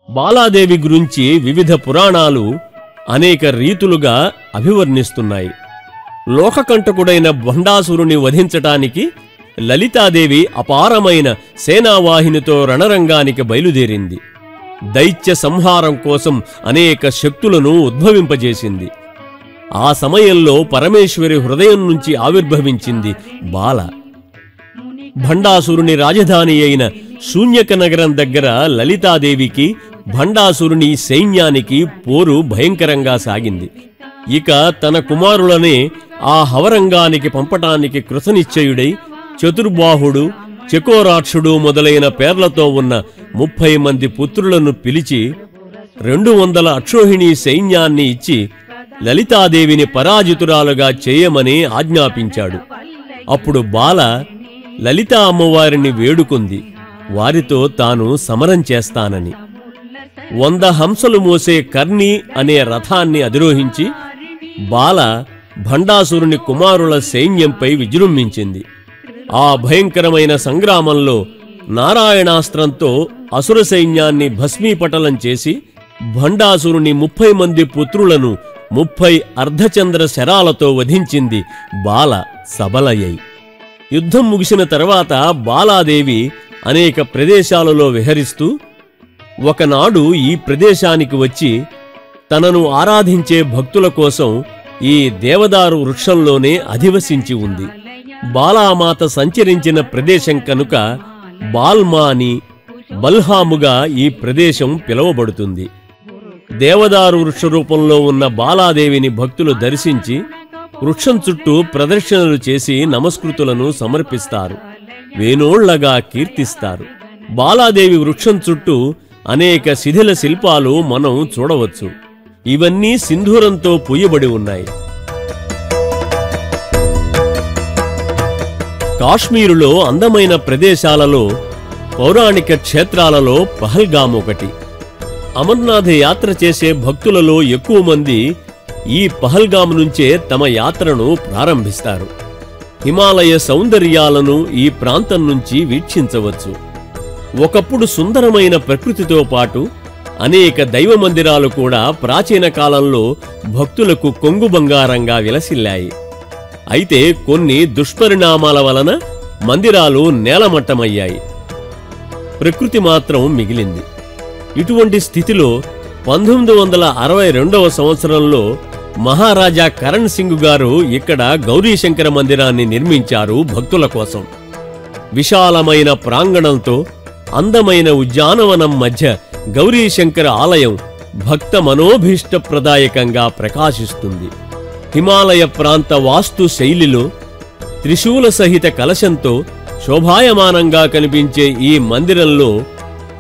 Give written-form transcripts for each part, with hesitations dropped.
బాలాదేవి గురించి వివిధ పురాణాలు అనేక రీతులుగా అభివర్ణిస్తున్నాయి. లోకకంటకుడైన భండాసురుని వధించటానికి లలితాదేవి అపారమైన సేనావాహినితో రణరంగానికి బయలుదేరింది. దైత్య సంహారం కోసం అనేక శక్తులను ఉద్భవింపజేసింది. ఆ సమయంలో పరమేశ్వరి హృదయం నుంచి ఆవిర్భవించింది బాల. భండాసురుని రాజధాని అయిన శూన్యక నగరం దగ్గర లలితాదేవికి భండాసురుని సైన్యానికి పోరు భయంకరంగా సాగింది. ఇక తన కుమారులనే ఆ హవరంగానికి పంపటానికి కృతనిశ్చయుడై చతుర్బాహుడు, చకోరాక్షుడు మొదలైన పేర్లతో ఉన్న 30 మంది పుత్రులను పిలిచి 200 అక్షోహిణీ సైన్యాన్ని ఇచ్చి లలితాదేవిని పరాజితురాలుగా చేయమని ఆజ్ఞాపించాడు. అప్పుడు బాల లలితా అమ్మవారిని వేడుకుంది, వారితో తాను సమరం చేస్తానని. 100 హంసలు మోసే కర్ణి అనే రథాన్ని అధిరోహించి బాల భండాసురుని కుమారుల సైన్యంపై విజృంభించింది. ఆ భయంకరమైన సంగ్రామంలో నారాయణాస్త్రంతో అసుర సైన్యాన్ని భస్మీపటలం చేసి భండాసురుని 30 మంది పుత్రులను 30 అర్ధచంద్ర శరాలతో వధించింది బాల సబలయ్యై. యుద్ధం ముగిసిన తర్వాత బాలాదేవి అనేక ప్రదేశాలలో విహరిస్తూ ఒకనాడు ఈ ప్రదేశానికి వచ్చి తనను ఆరాధించే భక్తుల కోసం ఈ దేవదారు వృక్షంలోనే అధివసించి ఉంది. బాలామాత సంచరించిన ప్రదేశం కనుక బాల్మాని బల్హాముగా ఈ ప్రదేశం పిలువబడుతుంది. దేవదారు వృక్ష రూపంలో ఉన్న బాలాదేవిని భక్తులు దర్శించి వృక్షం చుట్టూ ప్రదర్శనలు చేసి నమస్కృతులను సమర్పిస్తారు, వేనోళ్లగా కీర్తిస్తారు. బాలాదేవి వృక్షం చుట్టూ అనేక శిథిల శిల్పాలు మనం చూడవచ్చు. ఇవన్నీ సింధూరంతో పూయబడి ఉన్నాయి. కాశ్మీరులో అందమైన ప్రదేశాలలో పౌరాణిక క్షేత్రాలలో పహల్గామ్ ఒకటి. అమర్నాథ్ యాత్ర చేసే భక్తులలో ఎక్కువ మంది ఈ పహల్గామ్ నుంచే తమ యాత్రను ప్రారంభిస్తారు. హిమాలయ సౌందర్యాలను ఈ ప్రాంతం నుంచి వీక్షించవచ్చు. ఒకప్పుడు సుందరమైన ప్రకృతితో పాటు అనేక దైవ మందిరాలు కూడా ప్రాచీన కాలంలో భక్తులకు కొంగు బంగారంగా విలసిల్లాయి. అయితే కొన్ని దుష్పరిణామాల వలన మందిరాలు నేలమట్టమయ్యాయి, ప్రకృతి మాత్రం మిగిలింది. ఇటువంటి స్థితిలో 1962వ సంవత్సరంలో మహారాజా కరణ్ సింగ్ గారు ఇక్కడ గౌరీశంకర మందిరాన్ని నిర్మించారు భక్తుల కోసం. విశాలమైన ప్రాంగణంతో అందమైన ఉద్యానవనం మధ్య గౌరీశంకర ఆలయం భక్త మనోభీష్టప్రదాయకంగా ప్రకాశిస్తుంది. హిమాలయ ప్రాంత వాస్తు శైలిలో త్రిశూల సహిత కలశంతో శోభాయమానంగా కనిపించే ఈ మందిరంలో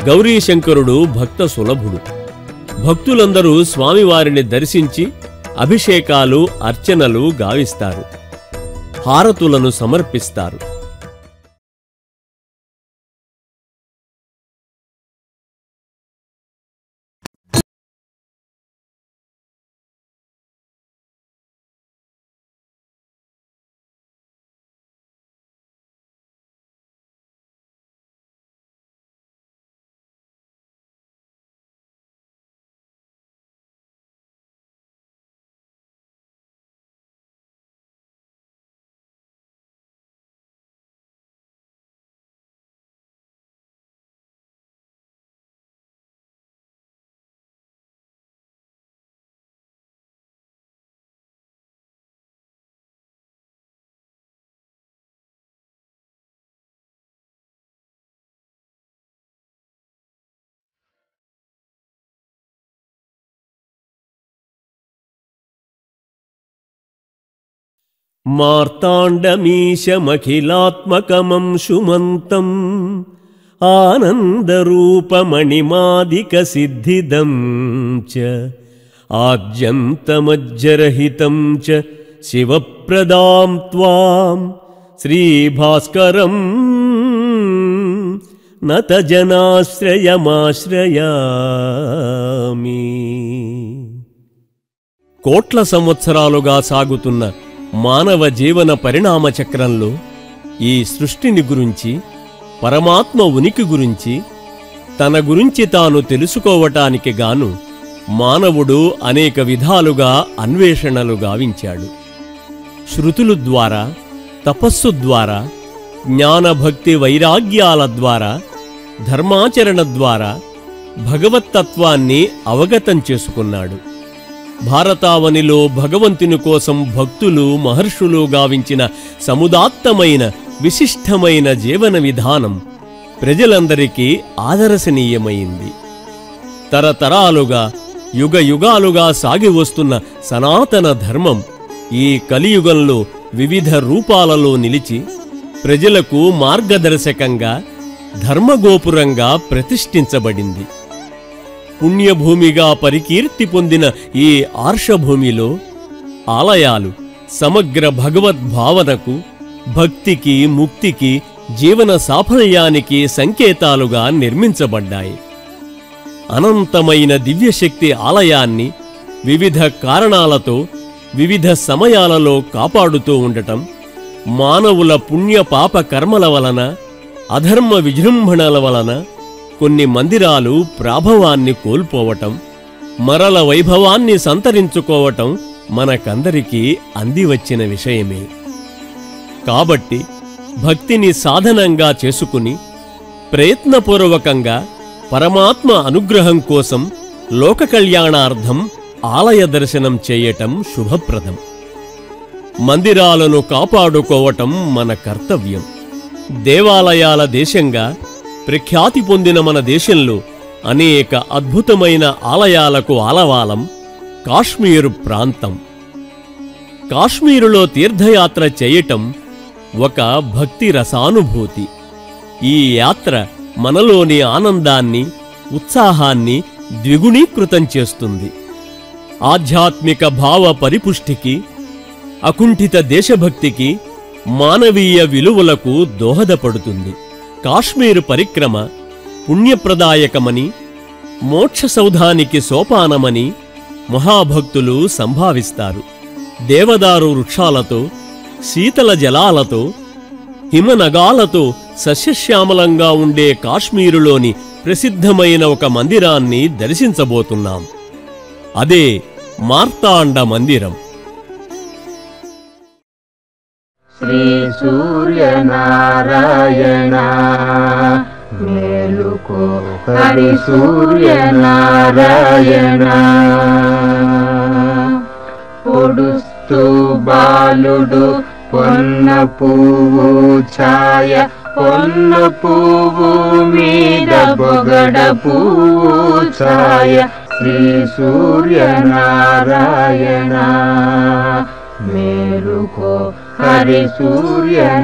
గౌరీశంకరుడు భక్త సులభుడు. భక్తులందరూ స్వామివారిని దర్శించి అభిషేకాలు, అర్చనలు గావిస్తారు, హారతులను సమర్పిస్తారు. మార్తాండమీశమఖిలాత్మకమంశుమంతం ఆనందరూపమణిమాదికసిద్ధిదం చ ఆద్యంతమజ్జరహితం చ శివప్రదాం త్వాం శ్రీభాస్కరం నతజనాశ్రయమాశ్రయామి. కోట్ల సంవత్సరాలుగా సాగుతున్న మానవ జీవన పరిణామ చక్రంలో ఈ సృష్టిని గురించి, పరమాత్మ ఉనికి గురించి, తన గురించి తాను తెలుసుకోవటానికి గాను మానవుడు అనేక విధాలుగా అన్వేషణలు గావించాడు. శృతులు ద్వారా, తపస్సు ద్వారా, జ్ఞానభక్తి వైరాగ్యాల ద్వారా, ధర్మాచరణ ద్వారా భగవత్తత్వాన్ని అవగతం చేసుకున్నాడు. భారతావనిలో భగవంతుని కోసం భక్తులు మహర్షులు గావించిన సముదాత్తమైన విశిష్టమైన జీవన విధానం ప్రజలందరికీ ఆదర్శనీయమైంది. తరతరాలుగా యుగయుగాలుగా సాగి వస్తున్న సనాతన ధర్మం ఈ కలియుగంలో వివిధ రూపాలలో నిలిచి ప్రజలకు మార్గదర్శకంగా ధర్మగోపురంగా ప్రతిష్ఠించబడింది. పుణ్యభూమిగా పరికీర్తి పొందిన ఈ ఆర్షభూమిలో ఆలయాలు సమగ్ర భగవద్భావనకు, భక్తికి, ముక్తికి, జీవన సాఫల్యానికి సంకేతాలుగా నిర్మించబడ్డాయి. అనంతమైన దివ్యశక్తి ఆలయాన్ని వివిధ కారణాలతో వివిధ సమయాలలో కాపాడుతూ ఉండటం, మానవుల పుణ్య పాప కర్మల వలన, అధర్మ విజృంభణల వలన కొన్ని మందిరాలు ప్రాభవాన్ని కోల్పోవటం, మరల వైభవాన్ని సంతరించుకోవటం మనకందరికీ అందివచ్చిన విషయమే. కాబట్టి భక్తిని సాధనంగా చేసుకుని ప్రయత్నపూర్వకంగా పరమాత్మ అనుగ్రహం కోసం లోక కళ్యాణార్థం ఆలయ దర్శనం చేయటం శుభప్రదం. మందిరాలను కాపాడుకోవటం మన కర్తవ్యం. దేవాలయాల దేశంగా ప్రఖ్యాతి పొందిన మన దేశంలో అనేక అద్భుతమైన ఆలయాలకు ఆలవాలం కాశ్మీరు ప్రాంతం. కాశ్మీరులో తీర్థయాత్ర చేయటం ఒక భక్తి రసానుభూతి. ఈ యాత్ర మనలోని ఆనందాన్ని, ఉత్సాహాన్ని ద్విగుణీకృతం చేస్తుంది. ఆధ్యాత్మిక భావ పరిపుష్టికి, అకుంఠిత దేశభక్తికి, మానవీయ విలువలకు దోహదపడుతుంది. కాశ్మీరు పరిక్రమ పుణ్యప్రదాయకమని, మోక్ష సౌధానికి సోపానమని మహాభక్తులు సంభావిస్తారు. దేవదారు వృక్షాలతో, శీతల జలాలతో, హిమనగాలతో సస్యశ్యామలంగా ఉండే కాశ్మీరులోని ప్రసిద్ధమైన ఒక మందిరాన్ని దర్శించబోతున్నాం. అదే మార్తాండ మందిరం. శ్రీ సూర్యనారాయణ మేలుకో, హరి సూర్యనారాయణ. పొడుస్తూ బాలుడు పొన్న పువ్వు ఛాయ, పొన్న పువ్వు మీద బొగడ పువ్వు ఛాయ. శ్రీ సూర్యనారాయణ మేలుకో, హరి సూర్యనారాయణ.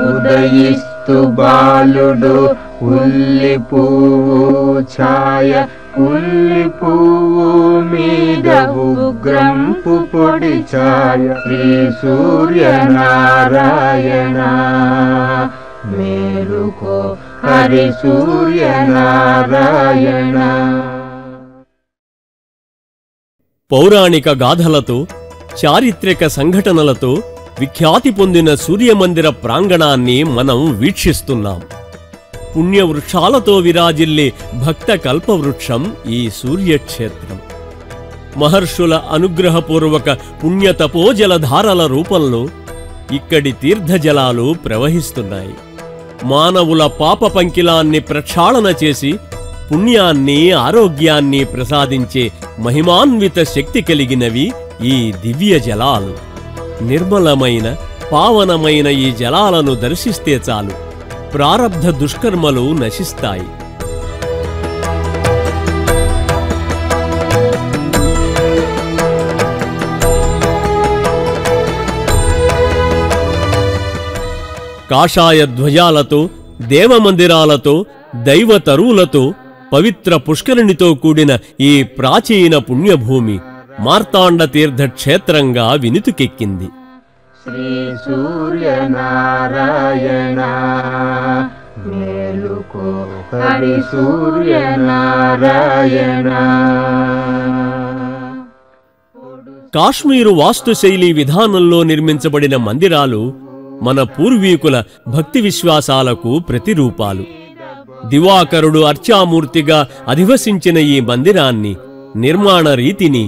ఉదయిస్తు బాలుడు ఉల్లి పువ్వు ఛాయ, ఉల్లి పువ్వు మీద ఉగ్రంపు పొడి ఛాయ. శ్రీ సూర్యనారాయణ మేలుకో, హరి సూర్యనారాయణ. పౌరాణిక గాథలతో, చారిత్రక సంఘటనలతో విఖ్యాతి పొందిన సూర్యమందిర ప్రాంగణాన్ని మనం వీక్షిస్తున్నాం. పుణ్యవృక్షాలతో విరాజిల్లే భక్త కల్పవృక్షం ఈ సూర్యక్షేత్రం. మహర్షుల అనుగ్రహపూర్వక పుణ్యతపోజలధారల రూపంలో ఇక్కడి తీర్థజలాలు ప్రవహిస్తున్నాయి. మానవుల పాప పంకిలాన్ని ప్రక్షాళన చేసి పుణ్యాన్ని, ఆరోగ్యాన్ని ప్రసాదించే మహిమాన్విత శక్తి కలిగినవి ఈ దివ్య జలాలు. నిర్మలమైన, పావనమైన ఈ జలాలను దర్శిస్తే చాలు, ప్రారబ్ధ దుష్కర్మలు నశిస్తాయి. కాషాయ ధ్వజాలతో, దేవమందిరాలతో, దైవతరువులతో, పవిత్ర పుష్కరిణితో కూడిన ఈ ప్రాచీన పుణ్యభూమి మార్తాండ తీర్థక్షేత్రంగా వినుతుకెక్కింది. శ్రీ సూర్యనారాయణ మేలుకో, హరి సూర్యనారాయణ. కాశ్మీరు వాస్తుశైలి విధానంలో నిర్మించబడిన మందిరాలు మన పూర్వీకుల భక్తి విశ్వాసాలకు ప్రతిరూపాలు. దివాకరుడు అర్చామూర్తిగా అధివసించిన ఈ మందిరాన్ని, నిర్మాణ రీతిని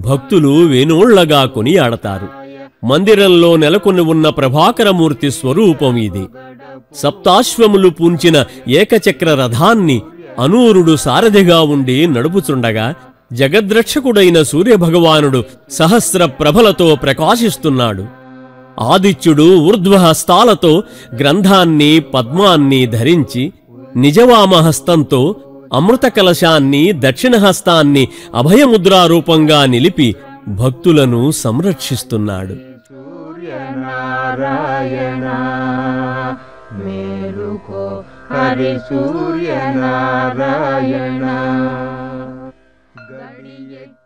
భక్తులు వేనోళ్లగా కొనియాడతారు. మందిరంలో నెలకొని ఉన్న ప్రభాకరమూర్తి స్వరూపం ఇది. సప్తాశ్వములు పూంచిన ఏకచక్ర రథాన్ని అనూరుడు సారథిగా ఉండి నడుపుచుండగా జగద్రక్షకుడైన సూర్యభగవానుడు సహస్ర ప్రభలతో ప్రకాశిస్తున్నాడు. ఆదిత్యుడు ఊర్ధ్వహస్తాలతో గ్రంథాన్ని పద్మాన్ని ధరించి నిజవామహస్తంతో అమృత కలశాన్ని దక్షిణహస్తాన్ని అభయముద్రారూపంగా నిలిపి భక్తులను సంరక్షిస్తున్నాడు. సూర్యనారాయణ మేలుకో హరి సూర్యనారాయణ.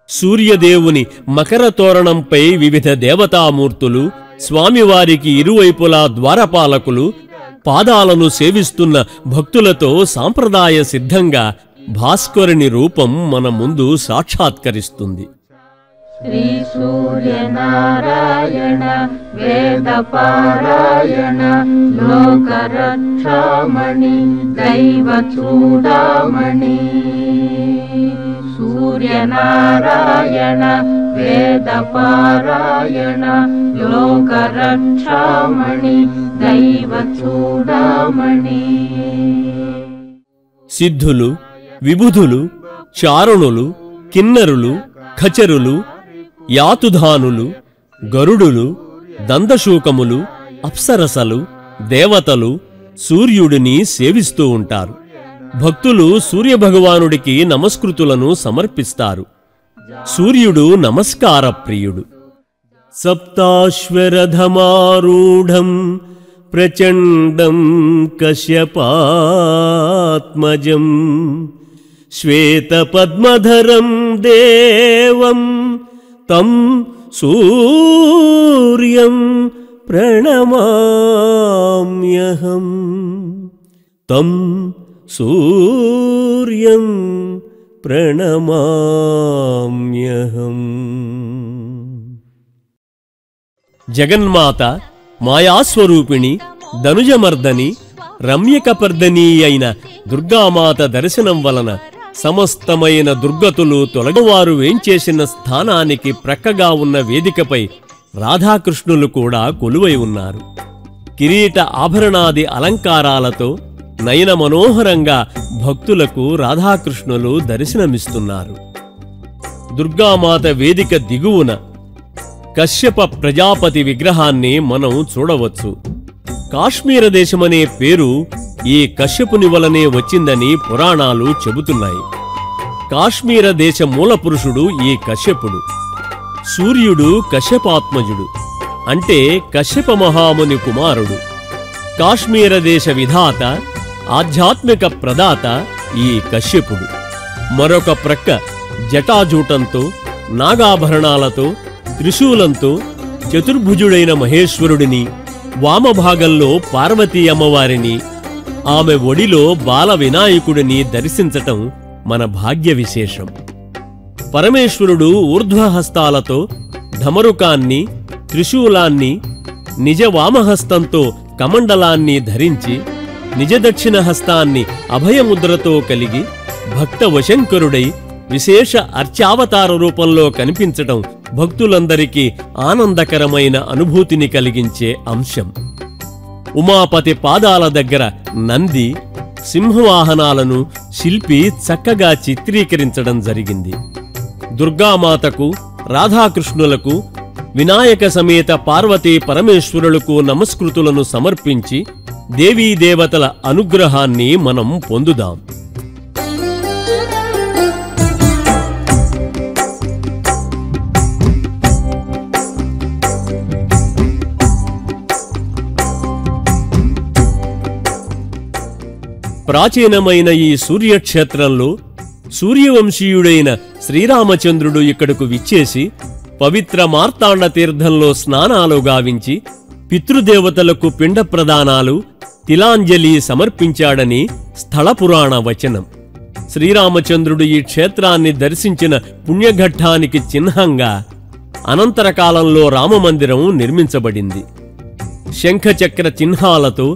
సూర్యదేవుని మకర తోరణంపై వివిధ దేవతామూర్తులు, స్వామివారికి ఇరువైపులా ద్వారపాలకులు పాదాలను సేవిస్తున్న భక్తులతో సాంప్రదాయ సిద్ధంగా భాస్కరుని రూపం మన ముందు సాక్షాత్కరిస్తుంది. శ్రీ సూర్యనారాయణ వేదపారాయణ లోకరక్షామణి దైవ చూడామణి. సూర్యనారాయణ వేదపారాయణ లోకరక్షామణి దైవ చూడామణి. సిద్ధులు, విబుధులు, చారుణులు, కిన్నరులు, ఖచరులు, యాతుధానులు, గరుడులు, దందశూకములు, అప్సరసలు, దేవతలు సూర్యుడిని సేవిస్తూ ఉంటారు. భక్తులు సూర్యభగవానుడికి నమస్కృతులను సమర్పిస్తారు. సూర్యుడు నమస్కార ప్రియుడు. సప్తాశ్వరథమారూఢం ప్రచండం కశ్యపాత్మజం శ్వేతపద్మధరం దేవం తం సూర్యం ప్రణమామ్యహం. తం సూర్యం ప్రణమామ్యహం. జగన్మాత, మాయాస్వరూపిణి, ధనుజమర్దని, రమ్యకపర్దని అయిన దుర్గామాత దర్శనం వలన సమస్తమైన దుర్గతులు తొలగవారు వేంచేసిన స్థానానికి ప్రక్కగా ఉన్న వేదికపై రాధాకృష్ణులు కూడా కొలువై ఉన్నారు. కిరీట ఆభరణాది అలంకారాలతో నయన మనోహరంగా భక్తులకు రాధాకృష్ణులు దర్శనమిస్తున్నారు. దుర్గామాత వేదిక దిగువన కశ్యప ప్రజాపతి విగ్రహాన్ని మనం చూడవచ్చు. కాశ్మీర దేశమనే పేరు ఈ కశ్యపుని వలనే వచ్చిందని పురాణాలు చెబుతున్నాయి. కాశ్మీర దేశ మూలపురుషుడు ఈ కశ్యపుడు. సూర్యుడు కశ్యపాత్మజుడు, అంటే కశ్యప మహాముని కుమారుడు. కాశ్మీర దేశ విధాత, ఆధ్యాత్మిక ప్రదాత ఈ కశ్యపుడు. మరొక ప్రక్క జటాజూటంతో, నాగాభరణాలతో, త్రిశూలంతో చతుర్భుజుడైన మహేశ్వరుడిని, వామభాగంలో పార్వతీ అమ్మవారిని, ఆమె ఒడిలో బాల వినాయకుడిని దర్శించటం మన భాగ్య విశేషం. పరమేశ్వరుడు ఊర్ధ్వహస్తాలతో ఢమరుకాన్ని, త్రిశూలాన్ని, నిజ వామహస్తంతో కమండలాన్ని ధరించి, నిజ దక్షిణ హస్తాన్ని అభయముద్రతో కలిగి భక్త వశంకరుడై విశేష అర్చావతార రూపంలో కనిపించటం భక్తులందరికీ ఆనందకరమైన అనుభూతిని కలిగించే అంశం. ఉమాపతి పాదాల దగ్గర నంది, సింహవాహనాలను శిల్పి చక్కగా చిత్రీకరించడం జరిగింది. దుర్గామాతకు, రాధాకృష్ణులకు, వినాయక సమేత పార్వతీ పరమేశ్వరులకు నమస్కృతులను సమర్పించి దేవీదేవతల అనుగ్రహాన్ని మనం పొందుదాం. ప్రాచీనమైన ఈ సూర్యక్షేత్రంలో సూర్యవంశీయుడైన శ్రీరామచంద్రుడు ఇక్కడకు విచ్చేసి పవిత్ర మార్తాండ తీర్థంలో స్నానాలు గావించి పితృదేవతలకు పిండ ప్రదానాలు, తిలాంజలి సమర్పించాడని స్థలపురాణ వచనం. శ్రీరామచంద్రుడు ఈ క్షేత్రాన్ని దర్శించిన పుణ్యఘట్టానికి చిహ్నంగా అనంతర కాలంలో రామమందిరం నిర్మించబడింది. శంఖచక్ర చిహ్నాలతో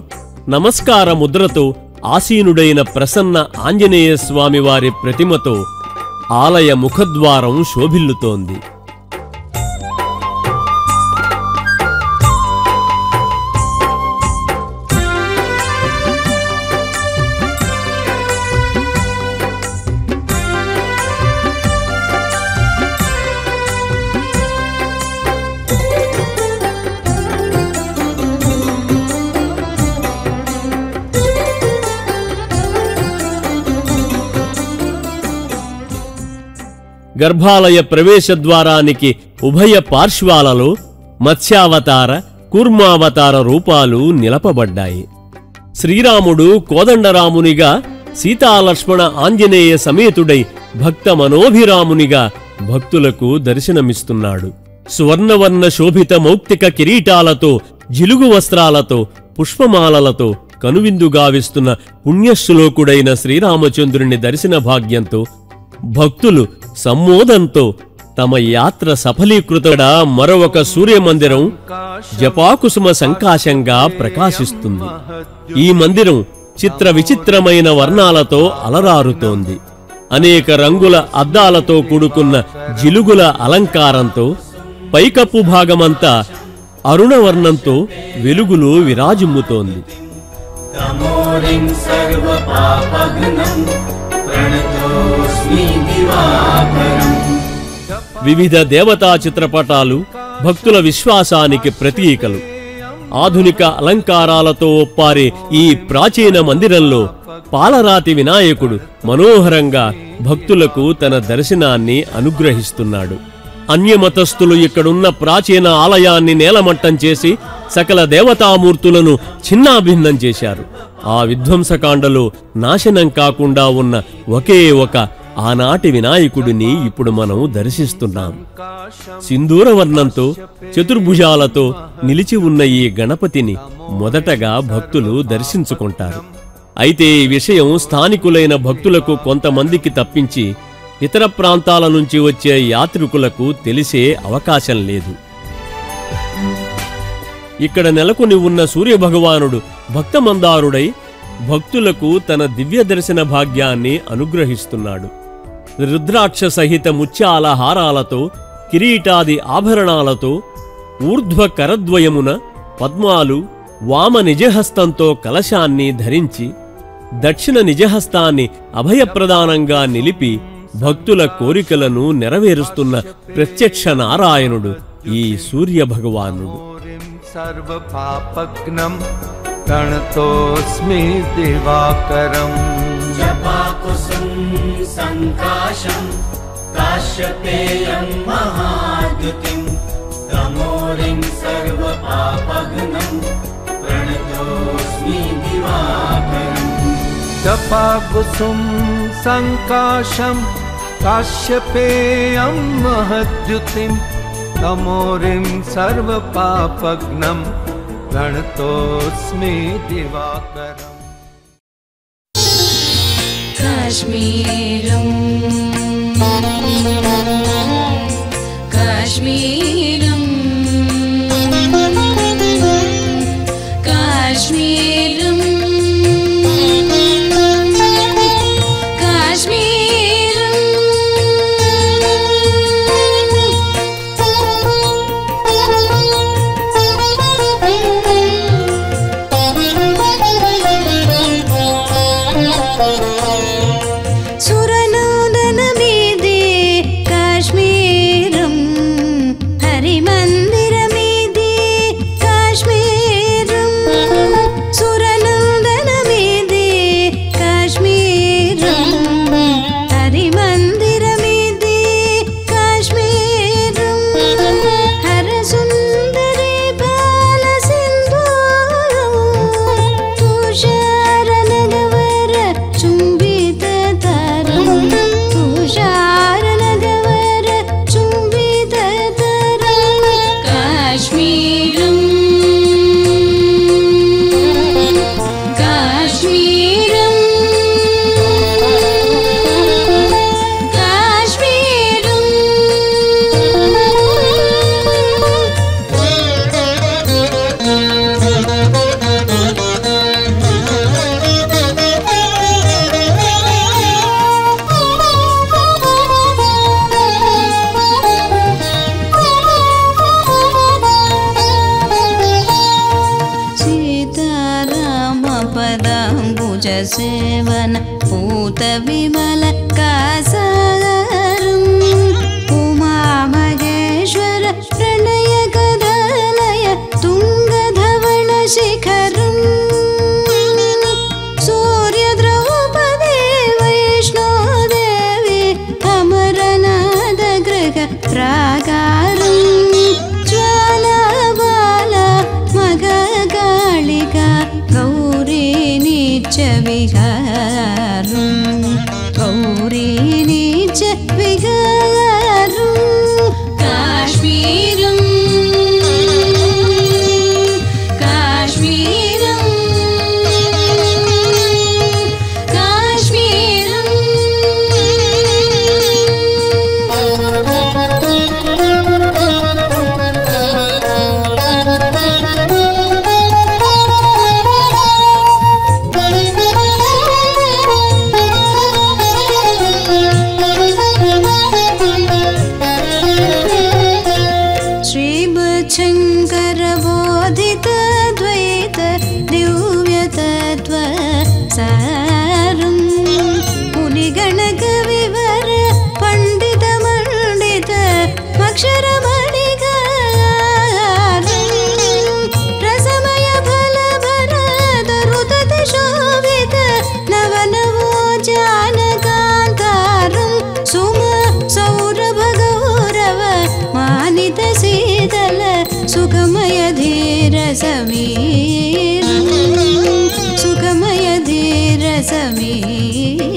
నమస్కార ముద్రతో ఆసీనుడైన ప్రసన్న ఆంజనేయ స్వామివారి ప్రతిమతో ఆలయ ముఖద్వారం శోభిల్లుతోంది. గర్భాలయ ప్రవేశద్వారానికి ఉభయ పార్శ్వాలలో మత్స్యావతార కూర్మావతార రూపాలు నిలపబడ్డాయి. శ్రీరాముడు కోదండరామునిగా, సీతాలక్ష్మణ ఆంజనేయ సమేతుడై భక్త మనోభిరామునిగా భక్తులకు దర్శనమిస్తున్నాడు. స్వర్ణవర్ణ శోభిత మౌక్తిక కిరీటాలతో, జిలుగు వస్త్రాలతో, పుష్పమాలలతో కనువిందుగావిస్తున్న పుణ్యశ్లోకుడైన శ్రీరామచంద్రుని దర్శన భాగ్యంతో భక్తులు సమ్మోదంతో తమ యాత్ర సఫలీకృతగా మరొక సూర్యమందిరం జపాకుసుమ సంకాశంగా ప్రకాశిస్తుంది. ఈ మందిరం చిత్ర విచిత్రమైన వర్ణాలతో అలరారుతోంది. అనేక రంగుల అద్దాలతో కూడుకున్న జిలుగుల అలంకారంతో పైకప్పు భాగమంతా అరుణవర్ణంతో వెలుగులో విరాజిమ్ముతోంది. వివిధ దేవతా చిత్రపటాలు భక్తుల విశ్వాసానికి ప్రతీకలు. ఆధునిక అలంకారాలతో ఒప్పారే ఈ ప్రాచీన మందిరంలో పాలరాతి వినాయకుడు మనోహరంగా భక్తులకు తన దర్శనాన్ని అనుగ్రహిస్తున్నాడు. అన్యమతస్థులు ఇక్కడున్న ప్రాచీన ఆలయాన్ని నేలమట్టం చేసి సకల దేవతామూర్తులను చిన్నాభిన్నం చేశారు. ఆ విధ్వంసకాండలో నాశనం కాకుండా ఉన్న ఒకే ఒక ఆనాటి వినాయకుడిని ఇప్పుడు మనం దర్శిస్తున్నాం. సింధూరవర్ణంతో చతుర్భుజాలతో నిలిచి ఉన్న ఈ గణపతిని మొదటగా భక్తులు దర్శించుకుంటారు. అయితే ఈ విషయం స్థానికులైన భక్తులకు కొంతమందికి తప్పించి ఇతర ప్రాంతాల నుంచి వచ్చే యాత్రికులకు తెలిసే అవకాశం లేదు. ఇక్కడ నెలకొని ఉన్న సూర్యభగవానుడు భక్తమందారుడై భక్తులకు తన దివ్య దర్శన భాగ్యాన్ని అనుగ్రహిస్తున్నాడు. రుద్రాక్ష సహిత ముత్యాల హారాలతో, కిరీటాది ఆభరణాలతో, ఊర్ధ్వ కరద్వయమున పద్మాలు, వామ నిజహస్తంతో కలశాన్ని ధరించి దక్షిణ నిజహస్తాన్ని అభయప్రదానంగా నిలిపి భక్తుల కోరికలను నెరవేరుస్తున్న ప్రత్యక్ష నారాయణుడు ఈ సూర్యభగవానుడు. సర్వపాపఘ్నం ప్రణతోస్మి దివాకరం. జపాకుసుం సంకాశం కాశ్యపేయం మహాద్యుతిం తమోరిం సర్వపాపఘ్నం ప్రణతోస్మి దివాకరం. జపాకుసుం సంకాశం కాశ్యపేయం మహాద్యుతిం తమోరిం సర్వపాపఘ్నం ప్రణతోస్మి దివాకరం. కాశ్మీరం కాశ్మీరం కాశ్మీరం కాశ్మీరం సుర भुज सेवन पूत विमल कासारम् उमा महेश्वर प्रणय कदलय तुंगधवल शिखरम् सूर्य द्रौपदी वैष्णोदेवी अमरनाथ गृह प्राकारम् ज्वाला बाला मघकालिका गौरी नीच विहारम् गौरी नीच विहारम् काश्मीरम् काश्मीरम् श्रीमच्छङ्कर बोधित द्वैत दिव्य तत्व सारम् मुनिगणक विवर पंडित मंडित अक्षर रसमय फल भरत रुदत शोभित नव नवोजानकान्तारं सुम सौरभ गौरव मानित शीतल सुखमय धीर समीर सुखमय धीर समीर